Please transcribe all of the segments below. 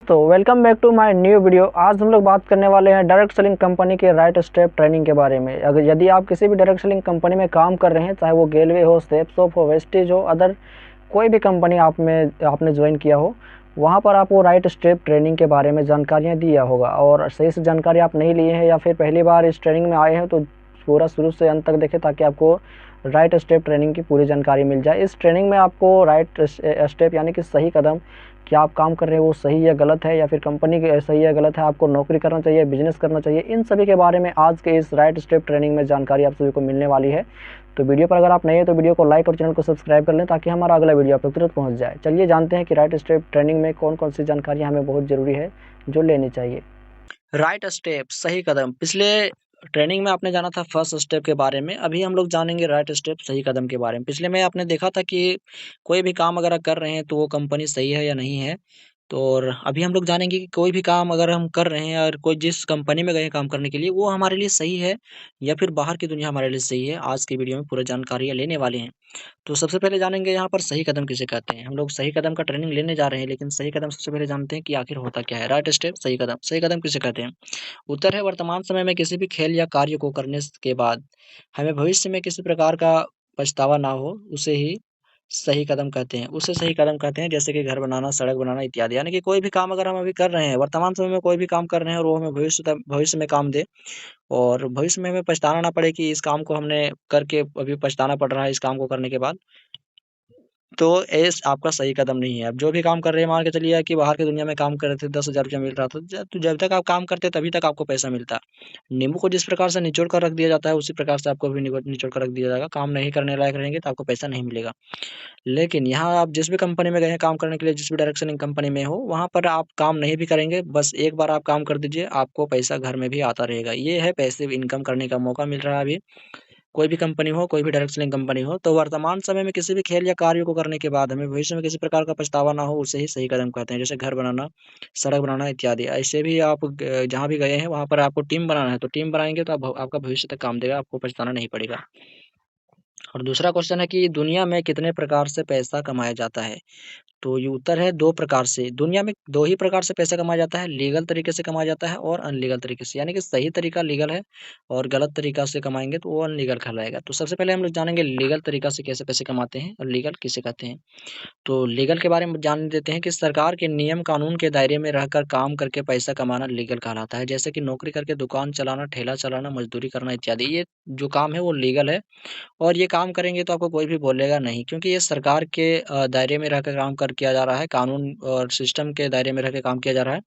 तो welcome back to my new video. आज हम लोग बात करने वाले हैं डायरेक्ट सेलिंग कंपनी के राइट स्टेप ट्रेनिंग के बारे में। अगर यदि आप किसी भी डायरेक्ट सेलिंग कंपनी में काम कर रहे हैं, चाहे वो गेलवे हो, सेप्सोप हो, वेस्टेज हो, अदर कोई भी कंपनी आपने ज्वाइन किया हो, वहाँ पर आपको राइट स्टेप ट्रेनिंग के बारे में जानकारियाँ दिया होगा। और सही से जानकारी आप नहीं लिए हैं या फिर पहली बार इस ट्रेनिंग में आए हैं, तो पूरा शुरू से अंत तक देखें ताकि आपको राइट स्टेप ट्रेनिंग की पूरी जानकारी मिल जाए। इस ट्रेनिंग में आपको राइट स्टेप यानी कि सही कदम, क्या आप काम कर रहे हैं वो सही या गलत है, या फिर कंपनी सही या गलत है, आपको नौकरी करना चाहिए, बिजनेस करना चाहिए, इन सभी के बारे में आज के इस राइट स्टेप ट्रेनिंग में जानकारी आप सभी को मिलने वाली है। तो वीडियो पर अगर आप नए हैं तो वीडियो को लाइक और चैनल को सब्सक्राइब कर लें ताकि हमारा अगला वीडियो आप तक तुरंत पहुंच जाए। चलिए जानते हैं कि राइट स्टेप ट्रेनिंग में कौन कौन सी जानकारियां हमें बहुत ज़रूरी है जो लेनी चाहिए। राइट स्टेप सही कदम। पिछले ट्रेनिंग में आपने जाना था फर्स्ट स्टेप के बारे में, अभी हम लोग जानेंगे राइट स्टेप सही कदम के बारे में। पिछले में आपने देखा था कि कोई भी काम अगर आप कर रहे हैं तो वो कंपनी सही है या नहीं है। तो और अभी हम लोग जानेंगे कि कोई भी काम अगर हम कर रहे हैं और कोई जिस कंपनी में गए हैं काम करने के लिए, वो हमारे लिए सही है या फिर बाहर की दुनिया हमारे लिए सही है। आज की वीडियो में पूरा जानकारियाँ लेने वाले हैं। तो सबसे पहले जानेंगे यहाँ पर सही कदम किसे कहते हैं। हम लोग सही कदम का ट्रेनिंग लेने जा रहे हैं, लेकिन सही कदम सबसे पहले जानते हैं कि आखिर होता क्या है। राइट स्टेप सही कदम। सही कदम किसे कहते हैं? उत्तर है, वर्तमान समय में किसी भी खेल या कार्य को करने के बाद हमें भविष्य में किसी प्रकार का पछतावा ना हो, उसे ही सही कदम कहते हैं। उसे सही कदम कहते हैं, जैसे कि घर बनाना, सड़क बनाना इत्यादि। यानी कि कोई भी काम अगर हम अभी कर रहे हैं, वर्तमान समय में कोई भी काम कर रहे हैं और वो हमें भविष्य में काम दे और भविष्य में हमें पछताना ना पड़े कि इस काम को हमने करके अभी पछताना पड़ रहा है इस काम को करने के बाद, तो एस आपका सही कदम नहीं है। अब जो भी काम कर रहे हैं, मान के चलिए कि बाहर की दुनिया में काम कर रहे थे, 10,000 रुपया मिल रहा था, तो जब तक आप काम करते तभी तक आपको पैसा मिलता। नींबू को जिस प्रकार से निचोड़ कर रख दिया जाता है, उसी प्रकार से आपको भी निचोड़ कर रख दिया जाएगा। काम नहीं करने लायक रहेंगे तो आपको पैसा नहीं मिलेगा। लेकिन यहाँ आप जिस भी कंपनी में गए हैं काम करने के लिए, जिस भी डायरेक्शन कंपनी में हो, वहाँ पर आप काम नहीं भी करेंगे, बस एक बार आप काम कर दीजिए, आपको पैसा घर में भी आता रहेगा। ये है पैसिव इनकम करने का मौका मिल रहा है अभी। कोई भी कंपनी हो, कोई भी डायरेक्ट सेलिंग कंपनी हो, तो वर्तमान समय में किसी भी खेल या कार्य को करने के बाद हमें भविष्य में किसी प्रकार का पछतावा ना हो, उसे ही सही कदम कहते हैं। जैसे घर बनाना, सड़क बनाना इत्यादि। ऐसे भी आप जहाँ भी गए हैं वहाँ पर आपको टीम बनाना है, तो टीम बनाएँगे तो आपका भविष्य तक काम देगा, आपको पछताना नहीं पड़ेगा। और दूसरा क्वेश्चन है कि दुनिया में कितने प्रकार से पैसा कमाया जाता है? तो ये उत्तर है 2 प्रकार से। दुनिया में 2 ही प्रकार से पैसा कमाया जाता है, लीगल तरीके से कमाया जाता है और अनलीगल तरीके से। यानी कि सही तरीका लीगल है और गलत तरीका से कमाएँगे तो वो अनलीगल कहलाएगा। तो सबसे पहले हम लोग जानेंगे लीगल तरीका से कैसे पैसे कमाते हैं और लीगल किसे कहते हैं। तो लीगल के बारे में जान लेते हैं कि सरकार के नियम कानून के दायरे में रहकर काम करके पैसा कमाना लीगल कहलाता है। जैसे कि नौकरी करके दुकान चलाना, ठेला चलाना, मज़दूरी करना इत्यादि। ये जो काम है वो लीगल है और ये काम करेंगे तो आपको कोई भी बोलेगा नहीं, क्योंकि ये सरकार के दायरे में रहकर काम कर किया जा रहा है, कानून और सिस्टम के दायरे में रह के काम किया जा रहा है,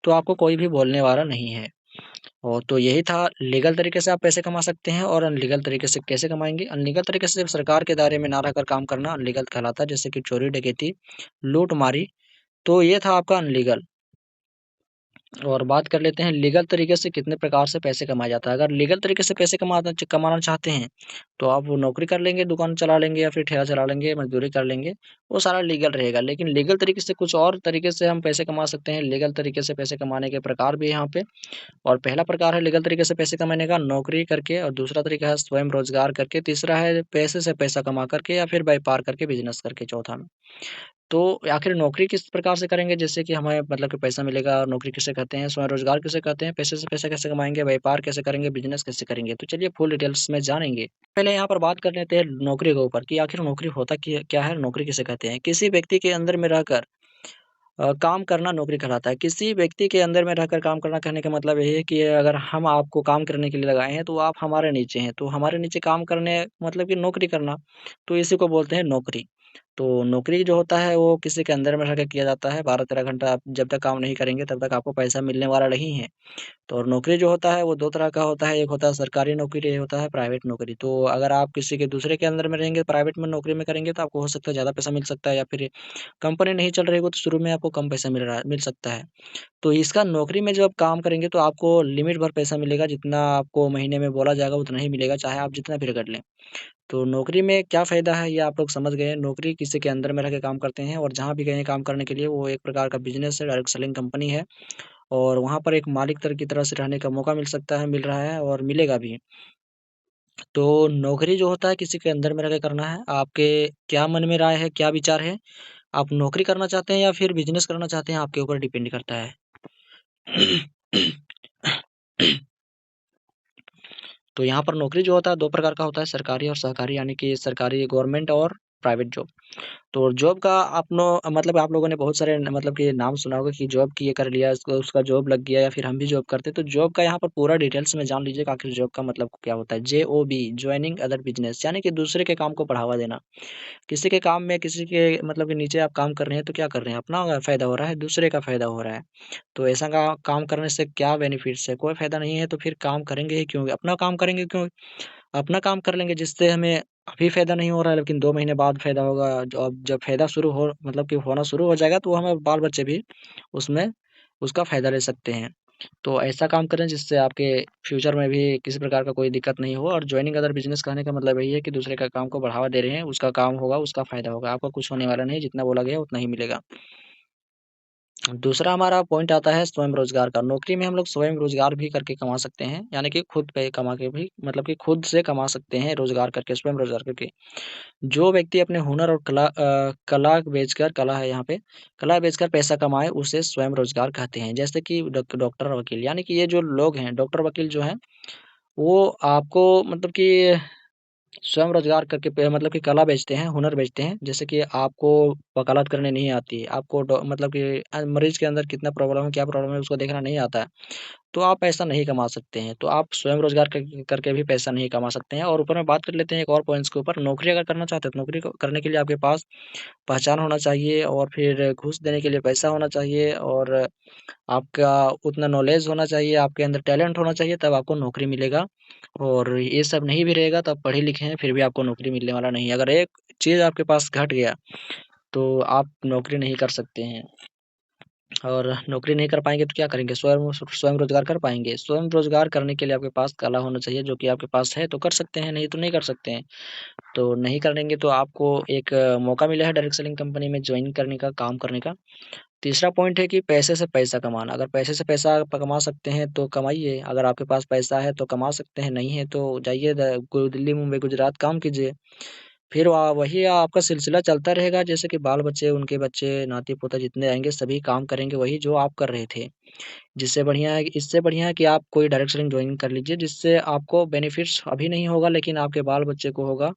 तो आपको कोई भी बोलने वाला नहीं है। और तो यही था, लीगल तरीके से आप पैसे कमा सकते हैं और अनलीगल तरीके से कैसे कमाएँगे? अनलीगल तरीके से सरकार के दायरे में ना रहकर काम करना अनलीगल कहलाता है, जैसे कि चोरी, डकैती, लूट-मारी, तो ये था आपका अनलीगल। और बात कर लेते हैं लीगल तरीके से कितने प्रकार से पैसे कमाया जाता है। अगर लीगल तरीके से पैसे कमाना चाहते हैं, तो आप वो नौकरी कर लेंगे, दुकान चला लेंगे या फिर ठेला चला लेंगे, मज़दूरी कर लेंगे, वो सारा लीगल रहेगा। लेकिन लीगल तरीके से कुछ और तरीके से हम पैसे कमा सकते हैं। लीगल तरीके से पैसे कमाने के प्रकार भी हैं यहाँ पे। और पहला प्रकार है लीगल तरीके से पैसे कमाने का, नौकरी करके, और दूसरा तरीका है स्वयं रोज़गार करके, तीसरा है पैसे से पैसा कमा करके या फिर व्यापार करके, बिज़नेस करके, चौथा में। तो आखिर नौकरी किस प्रकार से करेंगे जिससे कि हमें मतलब कि पैसा मिलेगा, और नौकरी किसे कहते हैं, स्वरोज़गार किसे कहते हैं, पैसे से पैसा कैसे कमाएँगे, व्यापार कैसे करेंगे, बिज़नेस कैसे करेंगे? तो चलिए फुल डिटेल्स में जानेंगे। पहले यहाँ पर बात कर लेते हैं नौकरी के ऊपर कि आखिर नौकरी होता क्या है, नौकरी किसे कहते हैं? किसी व्यक्ति के अंदर में रहकर काम करना नौकरी कहलाता है। किसी व्यक्ति के अंदर में रहकर काम करना कहने का मतलब यही है कि अगर हम आपको काम करने के लिए लगाए हैं, तो आप हमारे नीचे हैं, तो हमारे नीचे काम करने मतलब कि नौकरी करना, तो इसी को बोलते हैं नौकरी। तो नौकरी जो होता है वो किसी के अंदर में रहकर किया जाता है, 12-13 घंटा आप जब तक काम नहीं करेंगे तब तक आपको पैसा मिलने वाला नहीं है। तो और नौकरी जो होता है वो 2 तरह का होता है, एक होता है सरकारी नौकरी, एक होता है प्राइवेट नौकरी। तो अगर आप किसी के दूसरे के अंदर में रहेंगे, प्राइवेट में नौकरी में करेंगे, तो आपको हो सकता है ज़्यादा पैसा मिल सकता है, या फिर कंपनी नहीं चल रही हो तो शुरू में आपको कम पैसा मिल सकता है। तो इसका नौकरी में जब आप काम करेंगे तो आपको लिमिट भर पैसा मिलेगा, जितना आपको महीने में बोला जाएगा उतना ही मिलेगा, चाहे आप जितना भी रगड़ लें। तो नौकरी में क्या फ़ायदा है ये आप लोग समझ गए हैं। नौकरी किसी के अंदर में रह के काम करते हैं और जहाँ भी गए हैं काम करने के लिए, वो एक प्रकार का बिज़नेस है, डायरेक्ट सेलिंग कंपनी है, और वहाँ पर एक मालिक की तरह से रहने का मौका मिल सकता है, मिल रहा है और मिलेगा भी। तो नौकरी जो होता है किसी के अंदर में रह के करना है। आपके क्या मन में राय है, क्या विचार है? आप नौकरी करना चाहते हैं या फिर बिजनेस करना चाहते हैं, आपके ऊपर डिपेंड करता है। तो यहाँ पर नौकरी जो होता है 2 प्रकार का होता है, सरकारी और सहकारी, यानी कि सरकारी गवर्नमेंट और प्राइवेट जॉब। तो जॉब का मतलब आप लोगों ने बहुत सारे मतलब कि नाम सुना होगा कि जॉब की ये कर लिया, उसका जॉब लग गया, या फिर हम भी जॉब करते हैं। तो जॉब का यहाँ पर पूरा डिटेल्स में जान लीजिए, आखिर जॉब का मतलब क्या होता है। JOB, ज्वाइनिंग अदर बिजनेस, यानी कि दूसरे के काम को बढ़ावा देना। किसी के काम में, किसी के मतलब कि नीचे आप काम कर रहे हैं, तो क्या कर रहे हैं, अपना फायदा हो रहा है, दूसरे का फायदा हो रहा है। तो ऐसा काम करने से क्या बेनिफिट्स है, कोई फायदा नहीं है, तो फिर काम करेंगे ही क्यों, अपना काम करेंगे क्यों, अपना काम कर लेंगे जिससे हमें अभी फ़ायदा नहीं हो रहा है, लेकिन 2 महीने बाद फ़ायदा होगा। जब फ़ायदा शुरू हो मतलब कि होना शुरू हो जाएगा, तो हमारे बाल-बच्चे भी उसमें उसका फ़ायदा ले सकते हैं। तो ऐसा काम करें जिससे आपके फ्यूचर में भी किसी प्रकार का कोई दिक्कत नहीं हो। और जॉइनिंग अदर बिज़नेस कहने का मतलब यही है कि दूसरे का काम को बढ़ावा दे रहे हैं, उसका काम होगा, उसका फ़ायदा होगा, आपका कुछ होने वाला नहीं, जितना बोला गया उतना ही मिलेगा। दूसरा हमारा पॉइंट आता है स्वयं रोजगार का। नौकरी में हम लोग स्वयं रोजगार भी करके कमा सकते हैं, यानी कि खुद पे कमा के भी मतलब कि खुद से कमा सकते हैं रोजगार करके, स्वयं रोजगार करके। जो व्यक्ति अपने हुनर और कला बेचकर, कला है यहाँ पे, कला बेचकर पैसा कमाए, उसे स्वयं रोजगार कहते हैं। जैसे कि डॉक्टर, वकील, यानी कि ये जो लोग हैं, डॉक्टर वकील जो हैं, वो आपको मतलब कि स्वयं रोजगार करके मतलब कि कला बेचते हैं, हुनर बेचते हैं। जैसे कि आपको वकालत करने नहीं आती है, आपको मतलब कि मरीज के अंदर कितना प्रॉब्लम है, क्या प्रॉब्लम है, उसको देखना नहीं आता है, तो आप पैसा नहीं कमा सकते हैं। तो आप स्वयं रोजगार करके भी पैसा नहीं कमा सकते हैं। और ऊपर में बात कर लेते हैं एक और पॉइंट्स के ऊपर। नौकरी अगर करना चाहते हैं, तो नौकरी करने के लिए आपके पास पहचान होना चाहिए, और फिर घूस देने के लिए पैसा होना चाहिए, और आपका उतना नॉलेज होना चाहिए, आपके अंदर टैलेंट होना चाहिए, तब आपको नौकरी मिलेगा। और ये सब नहीं भी रहेगा, तो आप पढ़े लिखे हैं फिर भी आपको नौकरी मिलने वाला नहीं है। अगर एक चीज़ आपके पास घट गया, तो आप नौकरी नहीं कर सकते हैं। और नौकरी नहीं कर पाएँगे तो क्या करेंगे? स्वयं स्वयं रोज़गार कर पाएँगे? स्वयं रोज़गार करने के लिए आपके पास कला होना चाहिए, जो कि आपके पास है तो कर सकते हैं, नहीं तो नहीं कर सकते हैं। तो नहीं करेंगे तो आपको एक मौका मिला है डायरेक्ट सेलिंग कंपनी में जॉइन करने का, काम करने का। तीसरा पॉइंट है कि पैसे से पैसा कमाना। अगर पैसे से पैसा आप कमा सकते हैं तो कमाइए, अगर आपके पास पैसा है तो कमा सकते हैं, नहीं है तो जाइए दिल्ली, मुंबई, गुजरात काम कीजिए। फिर वही आपका सिलसिला चलता रहेगा, जैसे कि बाल-बच्चे, उनके बच्चे, नाती-पोता जितने आएँगे सभी काम करेंगे वही जो आप कर रहे थे। जिससे बढ़िया है, इससे बढ़िया है कि आप कोई डायरेक्ट सेलिंग जॉइन कर लीजिए, जिससे आपको बेनिफिट्स अभी नहीं होगा, लेकिन आपके बाल-बच्चे को होगा।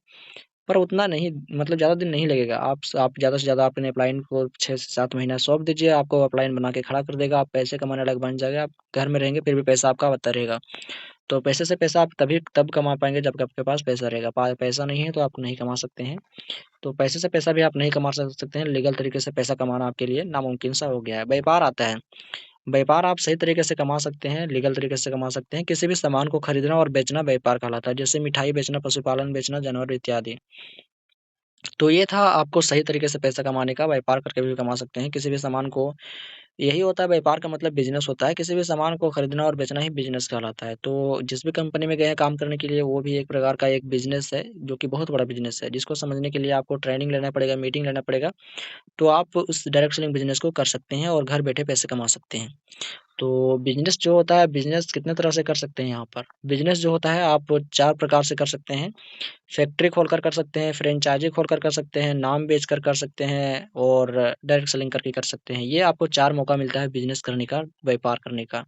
पर उतना नहीं, मतलब ज़्यादा दिन नहीं लगेगा। आप ज़्यादा से ज़्यादा अपने अपलाइन को 6 से 7 महीना सौंप दीजिए, आपको अपलाइन बना के खड़ा कर देगा, आप पैसे कमाने लायक बन जाएँगे, आप घर में रहेंगे फिर भी पैसा आपका आता रहेगा। तो पैसे से पैसा आप तब कमा पाएँगे जब आपके पास पैसा रहेगा। पैसा नहीं है तो आप नहीं कमा सकते हैं। तो पैसे से पैसा भी आप नहीं कमा सकते हैं, लीगल तरीके से पैसा कमाना आपके लिए नामुमकिन सा हो गया है। व्यापार आता है। व्यापार आप सही तरीके से कमा सकते हैं, लीगल तरीके से कमा सकते हैं। किसी भी सामान को खरीदना और बेचना व्यापार कहलाता है, जैसे मिठाई बेचना, पशुपालन बेचना, जानवर इत्यादि। तो ये था आपको सही तरीके से पैसा कमाने का, व्यापार करके भी कमा सकते हैं। किसी भी सामान को, यही होता है व्यापार का मतलब, बिज़नेस होता है। किसी भी सामान को खरीदना और बेचना ही बिज़नेस कहलाता है। तो जिस भी कंपनी में गए हैं काम करने के लिए, वो भी एक प्रकार का एक बिज़नेस है, जो कि बहुत बड़ा बिज़नेस है, जिसको समझने के लिए आपको ट्रेनिंग लेना पड़ेगा, मीटिंग लेना पड़ेगा। तो आप उस डायरेक्ट सेलिंग बिज़नेस को कर सकते हैं और घर बैठे पैसे कमा सकते हैं। तो बिज़नेस जो होता है, बिज़नेस कितने तरह से कर सकते हैं यहाँ पर। बिज़नेस जो होता है आप 4 प्रकार से कर सकते हैं। फैक्ट्री खोलकर कर सकते हैं, फ्रेंचाइज़ी खोलकर कर सकते हैं, नाम बेचकर कर सकते हैं, और डायरेक्ट सेलिंग करके कर सकते हैं। ये आपको 4 मौका मिलता है बिज़नेस करने का, व्यापार करने का।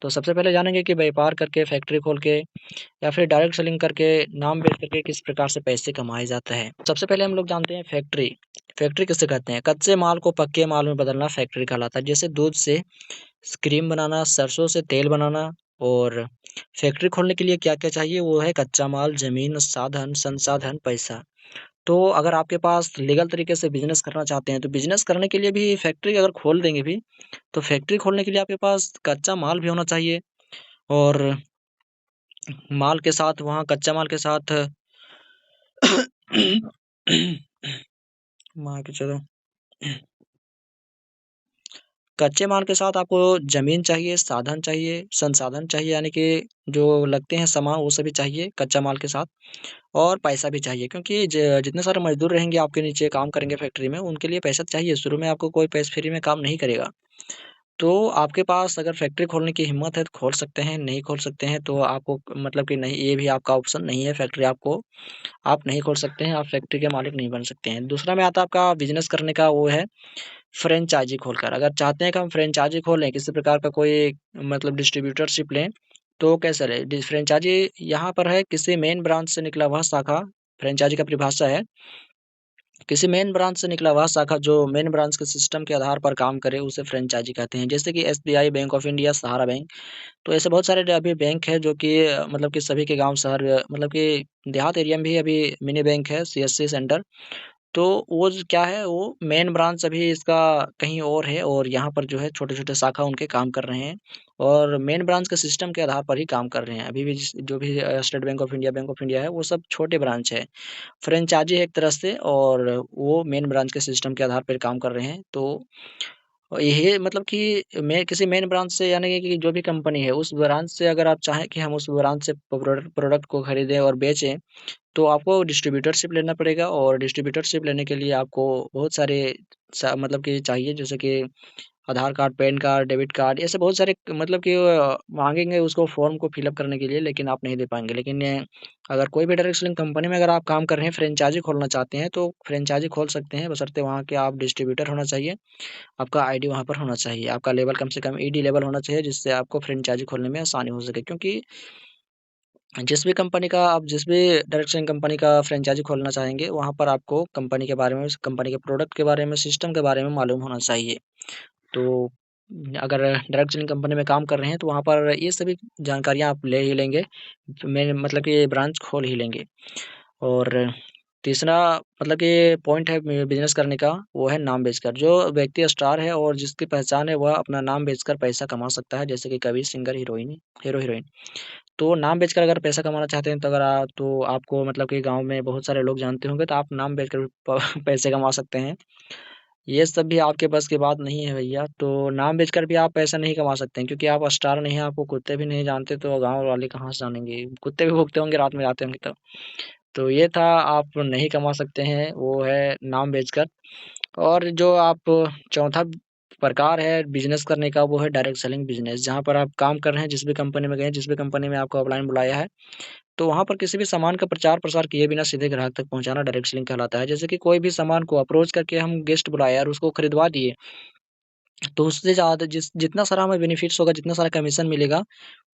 तो सबसे पहले जानेंगे कि व्यापार करके, फैक्ट्री खोल के, या फिर डायरेक्ट सेलिंग करके, नाम बेच करके किस प्रकार से पैसे कमाए जाते हैं। सबसे पहले हम लोग जानते हैं फैक्ट्री। फैक्ट्री किसे कहते हैं? कच्चे माल को पक्के माल में बदलना फैक्ट्री कहलाता है। जैसे दूध से क्रीम बनाना, सरसों से तेल बनाना। और फैक्ट्री खोलने के लिए क्या-क्या चाहिए? वो है कच्चा माल, ज़मीन, साधन, संसाधन, पैसा। तो अगर आपके पास लीगल तरीके से बिज़नेस करना चाहते हैं, तो बिज़नेस करने के लिए भी फैक्ट्री अगर खोल देंगे भी, तो फैक्ट्री खोलने के लिए आपके पास कच्चा माल भी होना चाहिए, और माल के साथ, वहाँ कच्चा माल के साथ मान के चलो, कच्चे माल के साथ आपको ज़मीन चाहिए, साधन चाहिए, संसाधन चाहिए, यानी कि जो लगते हैं सामान वो सभी चाहिए कच्चा माल के साथ, और पैसा भी चाहिए, क्योंकि जितने सारे मज़दूर रहेंगे आपके नीचे काम करेंगे फैक्ट्री में, उनके लिए पैसा चाहिए। शुरू में आपको कोई पैसे फ्री में काम नहीं करेगा। तो आपके पास अगर फैक्ट्री खोलने की हिम्मत है तो खोल सकते हैं, नहीं खोल सकते हैं तो आपको मतलब कि नहीं, ये भी आपका ऑप्शन नहीं है। फैक्ट्री आपको आप नहीं खोल सकते हैं, आप फैक्ट्री के मालिक नहीं बन सकते हैं। दूसरा में आता है आपका बिजनेस करने का, वो है फ्रेंचाइजी खोलकर। अगर चाहते हैं कि हम फ्रेंचाइजी खोलें, किसी प्रकार का कोई मतलब डिस्ट्रीब्यूटरशिप लें, तो कैसे लें? फ्रेंचाइजी यहाँ पर है किसी मेन ब्रांच से निकला हुआ शाखा। फ्रेंचाइजी का परिभाषा है किसी मेन ब्रांच से निकला हुआ शाखा जो मेन ब्रांच के सिस्टम के आधार पर काम करे, उसे फ्रेंचाइजी कहते हैं। जैसे कि SBI, bank of India, Sahara bank. तो ऐसे बहुत सारे अभी बैंक है जो कि मतलब कि सभी के गांव शहर मतलब कि देहात एरिया में भी अभी मिनी बैंक है, सीएससी सेंटर। तो वो क्या है, वो मेन ब्रांच अभी इसका कहीं और है, और यहाँ पर जो है छोटे-छोटे शाखा उनके काम कर रहे हैं, और मेन ब्रांच के सिस्टम के आधार पर ही काम कर रहे हैं। अभी भी जो भी state bank of India, bank of India है, वो सब छोटे ब्रांच है। फ्रेंचाइजी है एक तरह से, और वो मेन ब्रांच के सिस्टम के आधार पर काम कर रहे हैं। तो ये मतलब कि मैं किसी मेन ब्रांच से, यानी कि जो भी कंपनी है उस ब्रांच से अगर आप चाहें कि हम उस ब्रांच से प्रोडक्ट को खरीदें और बेचें, तो आपको डिस्ट्रीब्यूटरशिप लेना पड़ेगा, और डिस्ट्रीब्यूटरशिप लेने के लिए आपको बहुत सारे मतलब कि चाहिए, जैसे कि Aadhaar card, PAN card, debit card, ऐसे बहुत सारे मतलब कि मांगेंगे उसको फॉर्म को फिलअप करने के लिए, लेकिन आप नहीं दे पाएंगे। लेकिन अगर कोई भी डायरेक्ट सेलिंग कंपनी में अगर आप काम कर रहे हैं, फ्रेंचाइजी खोलना चाहते हैं, तो फ्रेंचाइजी खोल सकते हैं, बशर्ते वहाँ के आप डिस्ट्रीब्यूटर होना चाहिए, आपका आईडी वहाँ पर होना चाहिए, आपका लेवल कम से कम ईडी लेवल होना चाहिए, जिससे आपको फ्रेंचाइजी खोलने में आसानी हो सके। क्योंकि जिस भी डायरेक्ट सेलिंग कंपनी का फ्रेंचाइजी खोलना चाहेंगे, वहाँ पर आपको कंपनी के बारे में, कंपनी के प्रोडक्ट के बारे में, सिस्टम के बारे में मालूम होना चाहिए। तो अगर डायरेक्ट सेलिंग कंपनी में काम कर रहे हैं, तो वहाँ पर ये सभी जानकारियाँ आप ले ही लेंगे। मेन मतलब कि ब्रांच खोल ही लेंगे। और तीसरा मतलब कि पॉइंट है बिज़नेस करने का, वो है नाम बेचकर। जो व्यक्ति स्टार है और जिसकी पहचान है, वह अपना नाम बेचकर पैसा कमा सकता है, जैसे कि कवि, सिंगर, हीरो-हीरोइन। तो नाम बेचकर अगर पैसा कमाना चाहते हैं, तो तो आपको मतलब कि गाँव में बहुत सारे लोग जानते होंगे, तो आप नाम बेचकर भी प पैसे कमा सकते हैं। ये सब भी आपके बस की बात नहीं है भैया, तो नाम बेचकर भी आप पैसा नहीं कमा सकते हैं, क्योंकि आप स्टार नहीं हैं, आपको कुत्ते भी नहीं जानते, तो गाँव वाले कहाँ से जानेंगे? कुत्ते भी भौंकते होंगे, रात में जाते होंगे तब। तो ये था, आप नहीं कमा सकते हैं, वो है नाम बेचकर। और जो आप चौथा प्रकार है बिज़नेस करने का, वो है डायरेक्ट सेलिंग बिज़नेस। जहाँ पर आप काम कर रहे हैं, जिस भी कंपनी में गए, जिस भी कंपनी में आपको ऑफलाइन बुलाया है, तो वहाँ पर किसी भी सामान का प्रचार-प्रसार किए बिना सीधे ग्राहक तक पहुँचाना डायरेक्ट सेलिंग कहलाता है। जैसे कि कोई भी सामान को अप्रोच करके हम गेस्ट बुलाए और उसको खरीदवा दिए, तो उससे ज़्यादा जितना सारा हमें बेनिफिट्स होगा, जितना सारा कमीशन मिलेगा,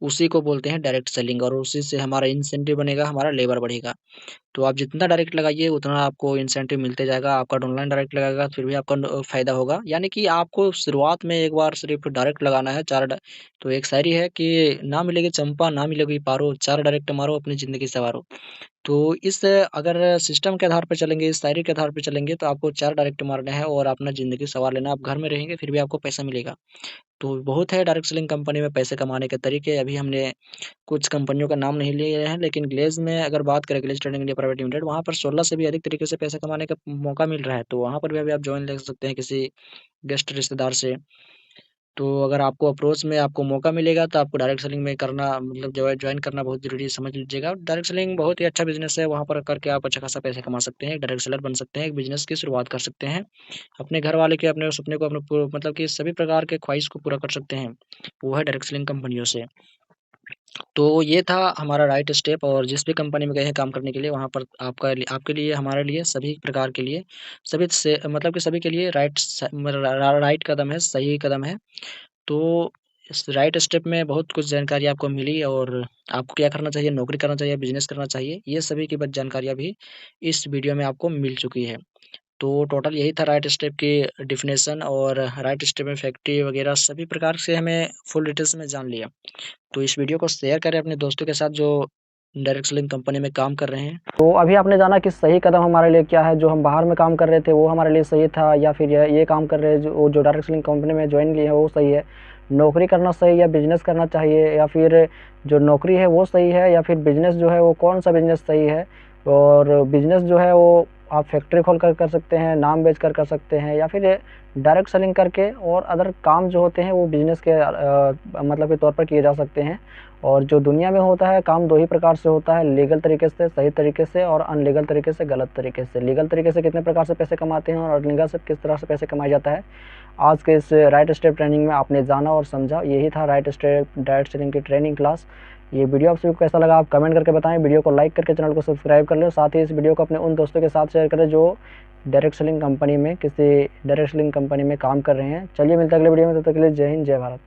उसी को बोलते हैं डायरेक्ट सेलिंग, और उसी से हमारा इंसेंटिव बनेगा, हमारा लेबर बढ़ेगा। तो आप जितना डायरेक्ट लगाइए, उतना आपको इंसेंटिव मिलते जाएगा। आपका डाउनलाइन डायरेक्ट लगाएगा, फिर भी आपका फ़ायदा होगा। यानी कि आपको शुरुआत में एक बार सिर्फ़ डायरेक्ट लगाना है, 4 ड तो एक शायरी है कि ना मिलेगी चंपा, ना मिलेगी पारो, 4 डायरेक्ट मारो, अपनी ज़िंदगी सँवारो। तो इस अगर सिस्टम के आधार पे चलेंगे, इस शायरी के आधार पे चलेंगे, तो आपको 4 डायरेक्ट मारने हैं और अपना ज़िंदगी सँवार लेना है। आप घर में रहेंगे, फिर भी आपको पैसा मिलेगा। तो बहुत है डायरेक्ट सेलिंग कंपनी में पैसे कमाने के तरीके। अभी हमने कुछ कंपनियों का नाम नहीं लिए हैं, लेकिन ग्लेज़ में अगर बात करें, ग्लेज़ ट्रेडिंग इंडिया प्राइवेट लिमिटेड, वहाँ पर 16 से भी अधिक तरीके से पैसा कमाने का मौका मिल रहा है। तो वहाँ पर भी अभी आप जॉइन ले सकते हैं किसी गेस्ट रिश्तेदार से। तो अगर आपको अप्रोच में आपको मौका मिलेगा, तो आपको डायरेक्ट सेलिंग में करना मतलब जॉइन करना बहुत ज़रूरी है, समझ लीजिएगा। डायरेक्ट सेलिंग बहुत ही अच्छा बिज़नेस है, वहाँ पर करके आप अच्छा खासा पैसा कमा सकते हैं, एक डायरेक्ट सेलर बन सकते हैं, एक बिज़नेस की शुरुआत कर सकते हैं। अपने घर वाले के अपने सपने को, अपने मतलब कि सभी प्रकार के ख्वाहिश को पूरा कर सकते हैं। वो है डायरेक्ट सेलिंग कंपनियों से। तो ये था हमारा राइट स्टेप, और जिस भी कंपनी में गए हैं काम करने के लिए, वहाँ पर आपके लिए, हमारे लिए, सभी प्रकार के लिए, सभी से मतलब कि सभी के लिए राइट कदम है, सही कदम है। तो इस राइट स्टेप में बहुत कुछ जानकारी आपको मिली, और आपको क्या करना चाहिए, नौकरी करना चाहिए, बिज़नेस करना चाहिए, ये सभी की बस जानकारियाँ भी इस वीडियो में आपको मिल चुकी है। तो टोटल यही था राइट स्टेप की डेफ़िनेशन, और राइट स्टेप में फैक्ट्री वगैरह सभी प्रकार से हमें फुल डिटेल्स में जान लिया। तो इस वीडियो को शेयर करें अपने दोस्तों के साथ जो डायरेक्ट सेलिंग कंपनी में काम कर रहे हैं। तो अभी आपने जाना कि सही कदम हमारे लिए क्या है, जो हम बाहर में काम कर रहे थे वो हमारे लिए सही था, या फिर ये काम कर रहे हैं जो डायरेक्ट सेलिंग कंपनी में ज्वाइन किए हैं वो सही है। नौकरी करना सही या बिज़नेस करना चाहिए, या फिर जो नौकरी है वो सही है, या फिर बिज़नेस जो है वो कौन-सा बिज़नेस सही है। और बिज़नेस जो है वो आप फैक्ट्री खोल कर सकते हैं, नाम बेच कर सकते हैं, या फिर डायरेक्ट सेलिंग करके और अदर काम जो होते हैं वो बिजनेस के मतलब के तौर पर किए जा सकते हैं। और जो दुनिया में होता है काम 2 ही प्रकार से होता है, लीगल तरीके से, सही तरीके से, और अनलीगल तरीके से, गलत तरीके से। लीगल तरीके से कितने प्रकार से पैसे कमाते हैं और अनलीगल से किस तरह से पैसे कमाया जाता है, आज के इस राइट स्टेप ट्रेनिंग में आपने जाना और समझा। यही था राइट स्टेप डायरेक्ट सेलिंग की ट्रेनिंग क्लास। ये वीडियो आप सभी को कैसा लगा आप कमेंट करके बताएं। वीडियो को लाइक करके चैनल को सब्सक्राइब कर लें, साथ ही इस वीडियो को अपने उन दोस्तों के साथ शेयर करें जो डायरेक्ट सेलिंग कंपनी में काम कर रहे हैं। चलिए मिलते हैं अगले वीडियो में, तब तक के लिए जय हिंद, जय भारत।